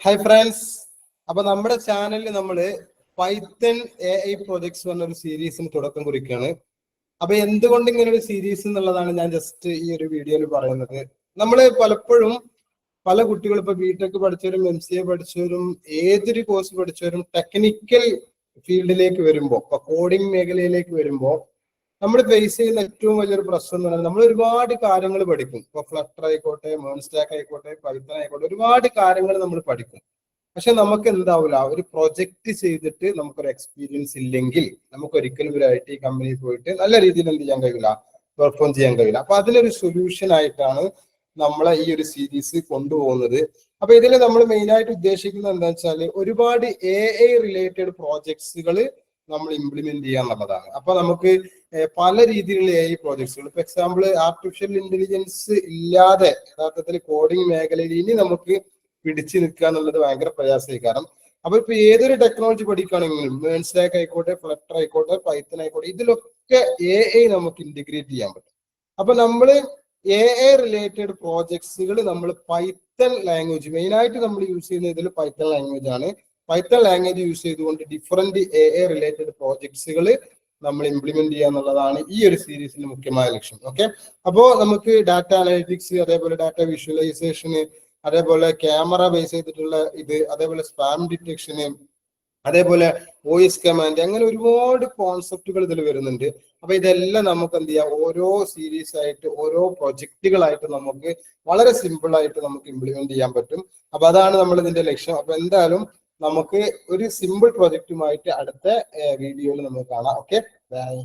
Hi friends, അപ്പൊ നമ്മുടെ ചാനലിൽ നമ്മള് പൈത്തൺ AI പ്രോജക്ട്സ് പറഞ്ഞൊരു സീരീസിന് തുടക്കം കുറിക്കുകയാണ്. അപ്പൊ എന്തുകൊണ്ട് ഇങ്ങനെ ഒരു സീരീസ് എന്നുള്ളതാണ് ഞാൻ ജസ്റ്റ് ഈ ഒരു വീഡിയോയിൽ പറയുന്നത്. നമ്മള് പലപ്പോഴും പല കുട്ടികളും ഇപ്പൊ ബിടെക് പഠിച്ചവരും MCA പഠിച്ചവരും ഏതൊരു കോഴ്സ് പഠിച്ചവരും ടെക്നിക്കൽ ഫീൽഡിലേക്ക് വരുമ്പോൾ, ഇപ്പൊ കോഡിംഗ് മേഖലയിലേക്ക് വരുമ്പോൾ നമ്മൾ ഫേസ് ചെയ്യുന്ന ഏറ്റവും വലിയൊരു പ്രശ്നം എന്ന് പറയുന്നത് നമ്മൾ ഒരുപാട് കാര്യങ്ങൾ പഠിക്കും. ഇപ്പൊ ഫ്ലട്ടർ ആയിക്കോട്ടെ, മേൺസ്റ്റാക്ക് ആയിക്കോട്ടെ, പൈത്തൺ ആയിക്കോട്ടെ, ഒരുപാട് കാര്യങ്ങൾ നമ്മൾ പഠിക്കും. പക്ഷെ നമുക്ക് എന്താവില്ല, ഒരു പ്രൊജക്ട് ചെയ്തിട്ട് നമുക്കൊരു എക്സ്പീരിയൻസ് ഇല്ലെങ്കിൽ നമുക്ക് ഒരിക്കലും ഒരു IT കമ്പനിയിൽ പോയിട്ട് നല്ല രീതിയിൽ എന്ത് ചെയ്യാൻ കഴിയില്ല, പെർഫോം ചെയ്യാൻ കഴിയില്ല. അപ്പൊ അതിനൊരു സൊല്യൂഷൻ ആയിട്ടാണ് നമ്മളെ ഈ ഒരു സീരീസ് കൊണ്ടുപോകുന്നത്. അപ്പൊ ഇതിൽ നമ്മൾ മെയിൻ ആയിട്ട് ഉദ്ദേശിക്കുന്നത് എന്താ വെച്ചാൽ ഒരുപാട് AI റിലേറ്റഡ് പ്രോജക്ട്സുകൾ നമ്മൾ ഇംപ്ലിമെന്റ് ചെയ്യുക എന്നുള്ളതാണ്. അപ്പൊ നമുക്ക് പല രീതിയിലുള്ള AI പ്രോജക്ട്സുകൾ, ഇപ്പൊ എക്സാമ്പിൾ ആർട്ടിഫിഷ്യൽ ഇന്റലിജൻസ് ഇല്ലാതെ യഥാർത്ഥത്തിൽ കോഡിംഗ് മേഖലയിൽ ഇനി നമുക്ക് പിടിച്ചു നിൽക്കുക എന്നുള്ളത് ഭയങ്കര പ്രയാസമായി. കാരണം അപ്പൊ ഇപ്പൊ ഏതൊരു ടെക്നോളജി പഠിക്കുകയാണെങ്കിലും മേൺസ്റ്റാക്ക് ആയിക്കോട്ടെ, ഫ്ലട്ടർ ആയിക്കോട്ടെ, പൈത്തൺ ആയിക്കോട്ടെ, ഇതിലൊക്കെ AI നമുക്ക് ഇന്റഗ്രേറ്റ് ചെയ്യാൻ പറ്റും. അപ്പൊ നമ്മള് AI റിലേറ്റഡ് പ്രോജക്ട്സുകൾ നമ്മൾ പൈത്തൺ ലാംഗ്വേജ് മെയിൻ ആയിട്ട് നമ്മൾ യൂസ് ചെയ്യുന്ന ഇതിൽ പൈത്തൺ ലാംഗ്വേജ് ആണ്. പൈത്തൺ ലാംഗ്വേജ് യൂസ് ചെയ്തുകൊണ്ട് ഡിഫറെന്റ് AI റിലേറ്റഡ് പ്രോജക്ട്സുകൾ നമ്മൾ ഇംപ്ലിമെന്റ് ചെയ്യുക എന്നുള്ളതാണ് ഈ ഒരു സീരീസിന്റെ മുഖ്യമായ ലക്ഷ്യം. ഓക്കെ, അപ്പോ നമുക്ക് ഡാറ്റ അനലിറ്റിക്സ്, അതേപോലെ ഡാറ്റ വിഷ്വലൈസേഷന്, അതേപോലെ ക്യാമറ ബേസ് ചെയ്തിട്ടുള്ള ഇത്, അതേപോലെ സ്പാം ഡിറ്റക്ഷന്, അതേപോലെ വോയിസ് കമാൻഡ്, അങ്ങനെ ഒരുപാട് കോൺസെപ്റ്റുകൾ ഇതിൽ വരുന്നുണ്ട്. അപ്പൊ ഇതെല്ലാം നമുക്ക് എന്ത് ചെയ്യാം, ഓരോ സീരീസ് ആയിട്ട് ഓരോ പ്രൊജക്റ്റുകളായിട്ട് നമുക്ക് വളരെ സിമ്പിൾ ആയിട്ട് നമുക്ക് ഇംപ്ലിമെന്റ് ചെയ്യാൻ പറ്റും. അപ്പൊ അതാണ് നമ്മൾ ഇതിന്റെ ലക്ഷ്യം. അപ്പൊ എന്തായാലും നമുക്ക് ഒരു സിമ്പിൾ പ്രൊജക്റ്റുമായിട്ട് അടുത്ത വീഡിയോയിൽ നമുക്ക് കാണാം. Okay, by.